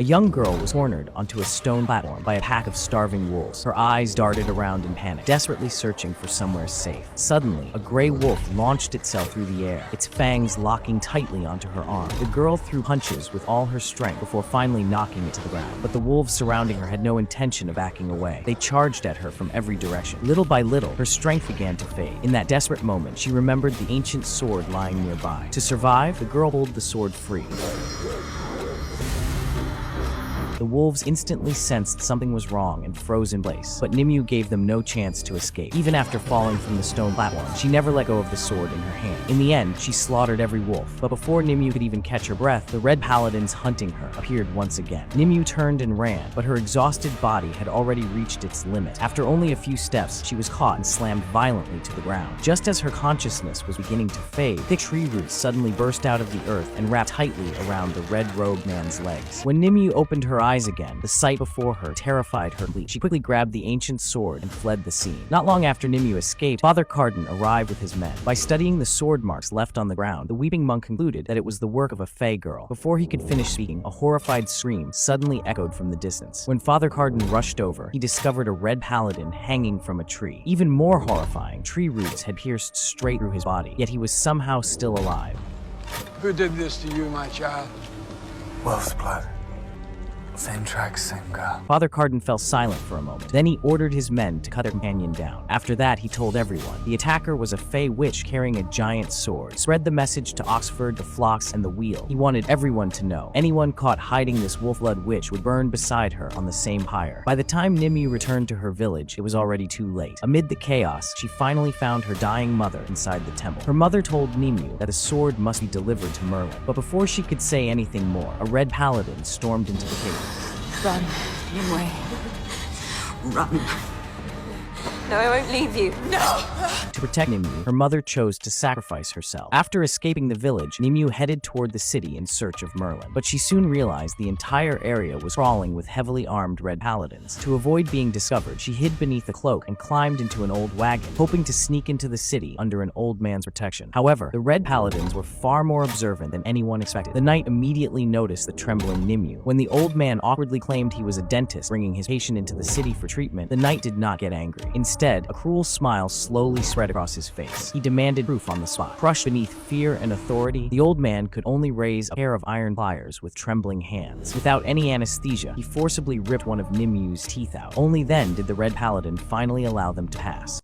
A young girl was cornered onto a stone platform by a pack of starving wolves. Her eyes darted around in panic, desperately searching for somewhere safe. Suddenly, a gray wolf launched itself through the air, its fangs locking tightly onto her arm. The girl threw punches with all her strength before finally knocking it to the ground. But the wolves surrounding her had no intention of backing away. They charged at her from every direction. Little by little, her strength began to fade. In that desperate moment, she remembered the ancient sword lying nearby. To survive, the girl pulled the sword free. The wolves instantly sensed something was wrong and froze in place, but Nimue gave them no chance to escape. Even after falling from the stone platform, she never let go of the sword in her hand. In the end, she slaughtered every wolf, but before Nimue could even catch her breath, the red paladins hunting her appeared once again. Nimue turned and ran, but her exhausted body had already reached its limit. After only a few steps, she was caught and slammed violently to the ground. Just as her consciousness was beginning to fade, thick tree roots suddenly burst out of the earth and wrapped tightly around the red-robed man's legs. When Nimue opened her eyes again, the sight before her terrified her. She quickly grabbed the ancient sword and fled the scene. Not long after Nimue escaped, Father Cardan arrived with his men. By studying the sword marks left on the ground, the weeping monk concluded that it was the work of a fey girl. Before he could finish speaking, a horrified scream suddenly echoed from the distance. When Father Cardan rushed over, he discovered a red paladin hanging from a tree. Even more horrifying, tree roots had pierced straight through his body, yet he was somehow still alive. Who did this to you, my child? Wolf's blood. Same tracks, same girl. Father Cardan fell silent for a moment. Then he ordered his men to cut their companion down. After that, he told everyone. The attacker was a fey witch carrying a giant sword. Spread the message to Oxford, the Flocks, and the Wheel. He wanted everyone to know. Anyone caught hiding this wolf-blood witch would burn beside her on the same pyre. By the time Nimue returned to her village, it was already too late. Amid the chaos, she finally found her dying mother inside the temple. Her mother told Nimue that the sword must be delivered to Merlin. But before she could say anything more, a red paladin stormed into the cave. Run, Nimue. Run. No, I won't leave you. No! To protect Nimue, her mother chose to sacrifice herself. After escaping the village, Nimue headed toward the city in search of Merlin. But she soon realized the entire area was crawling with heavily armed red paladins. To avoid being discovered, she hid beneath a cloak and climbed into an old wagon, hoping to sneak into the city under an old man's protection. However, the red paladins were far more observant than anyone expected. The knight immediately noticed the trembling Nimue. When the old man awkwardly claimed he was a dentist, bringing his patient into the city for treatment, the knight did not get angry. Instead, a cruel smile slowly spread across his face. He demanded proof on the spot. Crushed beneath fear and authority, the old man could only raise a pair of iron pliers with trembling hands. Without any anesthesia, he forcibly ripped one of Nimue's teeth out. Only then did the red paladin finally allow them to pass.